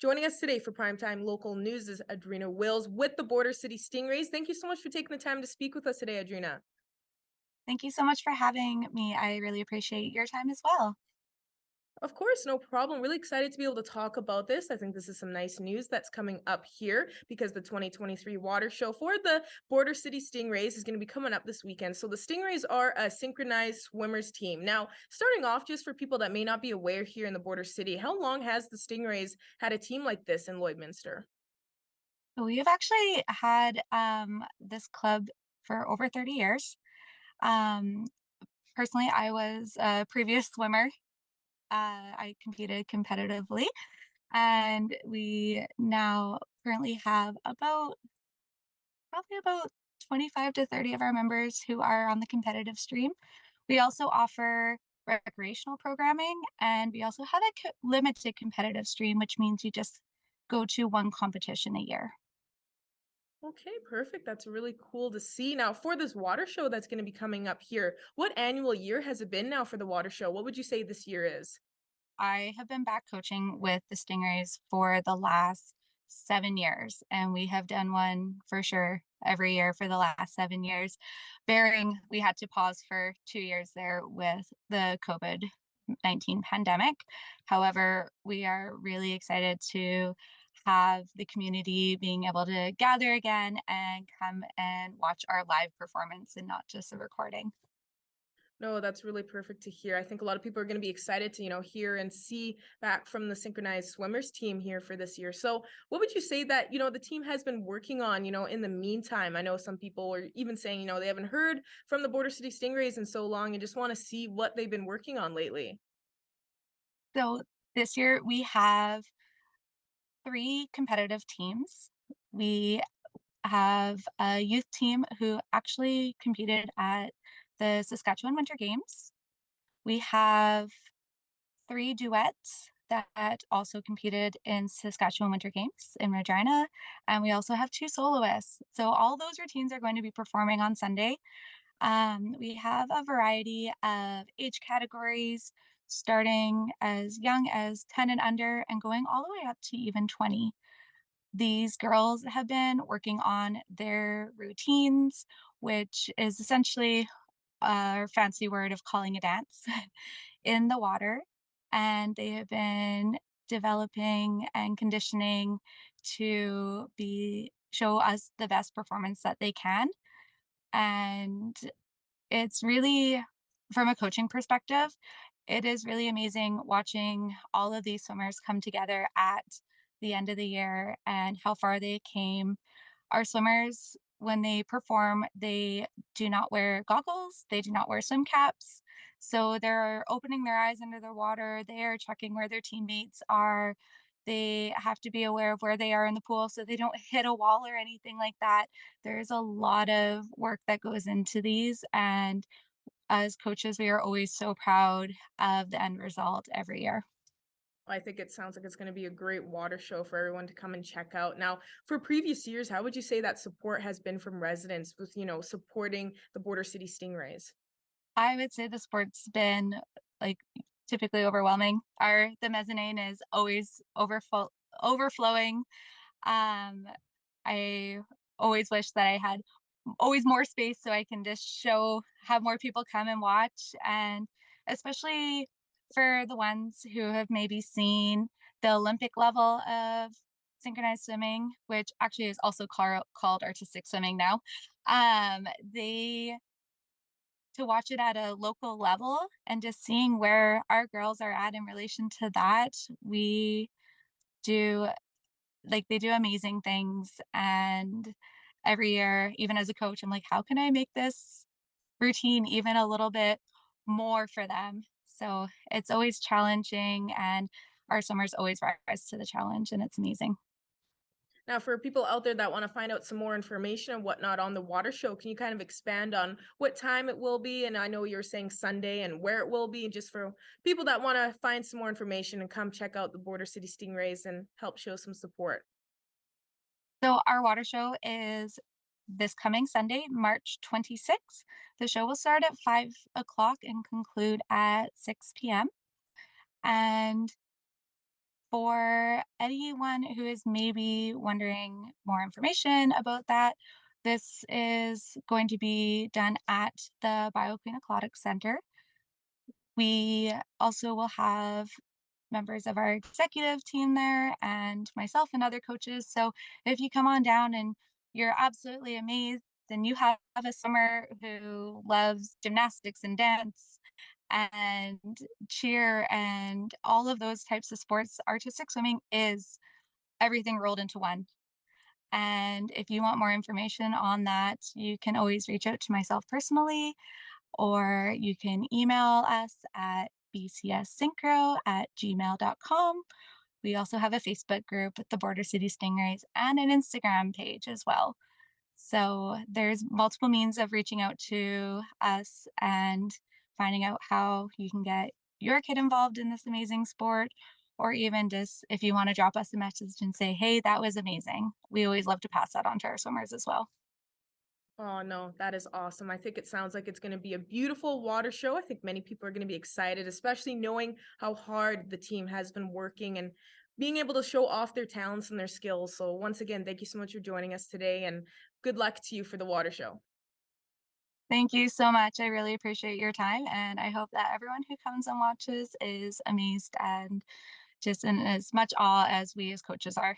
Joining us today for Primetime Local News is Adrena Wills with the Border City Stingrays. Thank you so much for taking the time to speak with us today, Adrena. Thank you so much for having me. I really appreciate your time as well. Of course, no problem. Really excited to be able to talk about this. I think this is some nice news that's coming up here because the 2023 water show for the Border City Stingrays is going to be coming up this weekend. So the Stingrays are a synchronized swimmers team. Now, starting off, just for people that may not be aware here in the Border City, how long has the Stingrays had a team like this in Lloydminster? We've actually had this club for over 30 years. Um, Personally, I was a previous swimmer. I competed competitively, and we now currently have probably about 25 to 30 of our members who are on the competitive stream. We also offer recreational programming, and we also have a limited competitive stream, which means you just go to one competition a year. Okay, perfect. That's really cool to see. Now, for this water show that's going to be coming up here, what annual year has it been now for the water show? What would you say this year is? I have been back coaching with the Stingrays for the last 7 years, and we have done one for sure every year for the last 7 years. Bearing, we had to pause for 2 years there with the COVID-19 pandemic. However, we are really excited to have the community being able to gather again and come and watch our live performance and not just a recording. No, that's really perfect to hear. I think a lot of people are going to be excited to, hear and see back from the synchronized swimmers team here for this year. So, what would you say that, the team has been working on, in the meantime? I know some people are even saying, they haven't heard from the Border City Stingrays in so long and just want to see what they've been working on lately. So this year we have three competitive teams. We have a youth team who actually competed at the Saskatchewan Winter Games. We have three duets that also competed in Saskatchewan Winter Games in Regina. And we also have two soloists. So all those routines are going to be performing on Sunday. We have a variety of age categories, starting as young as 10 and under and going all the way up to even 20. These girls have been working on their routines, which is essentially our fancy word of calling a dance in the water. And they have been developing and conditioning to be show us the best performance that they can. And it's really, from a coaching perspective, it is really amazing watching all of these swimmers come together at the end of the year and how far they came. Our swimmers, when they perform, they do not wear goggles, they do not wear swim caps. So they're opening their eyes under the water, they are checking where their teammates are. They have to be aware of where they are in the pool so they don't hit a wall or anything like that. There's a lot of work that goes into these, and as coaches, we are always so proud of the end result every year. I think it sounds like it's going to be a great water show for everyone to come and check out. Now, for previous years, how would you say that support has been from residents with, supporting the Border City Stingrays? I would say the sport's been, like, typically overwhelming. The mezzanine is always overflowing. Um, I always wish that I had always more space so I can just have more people come and watch, and especially for the ones who have maybe seen the Olympic level of synchronized swimming, which actually is also called artistic swimming now. They To watch it at a local level and just seeing where our girls are at in relation to that, we do they do amazing things, and every year, even as a coach, I'm like, "How can I make this routine even a little bit more for them?" So, it's always challenging, and our summers always rise to the challenge, and it's amazing. Now, for people out there that want to find out some more information and whatnot on the water show, can you kind of expand on what time it will be? And I know you're saying Sunday and where it will be, just for people that want to find some more information and come check out the Border City Stingrays and help show some support. So, our water show is this coming Sunday, March 26th. The show will start at 5 o'clock and conclude at 6 p.m. And For anyone who is maybe wondering more information about that, this is going to be done at the BioQueen Aquatic Center. We also will have members of our executive team there and myself and other coaches. So if you come on down and you're absolutely amazed and you have a swimmer who loves gymnastics and dance and cheer and all of those types of sports, artistic swimming is everything rolled into one. And if you want more information on that, you can always reach out to myself personally, or you can email us at bcssynchro@gmail.com. We also have a Facebook group with the Border City Stingrays and an Instagram page as well. So there's multiple means of reaching out to us and finding out how you can get your kid involved in this amazing sport, or even just if you want to drop us a message and say, hey, that was amazing. We always love to pass that on to our swimmers as well. Oh, no, that is awesome. I think it sounds like it's going to be a beautiful water show. I think many people are going to be excited, especially knowing how hard the team has been working and being able to show off their talents and their skills. So, once again, thank you so much for joining us today and good luck to you for the water show. Thank you so much. I really appreciate your time. And I hope that everyone who comes and watches is amazed and just in as much awe as we as coaches are.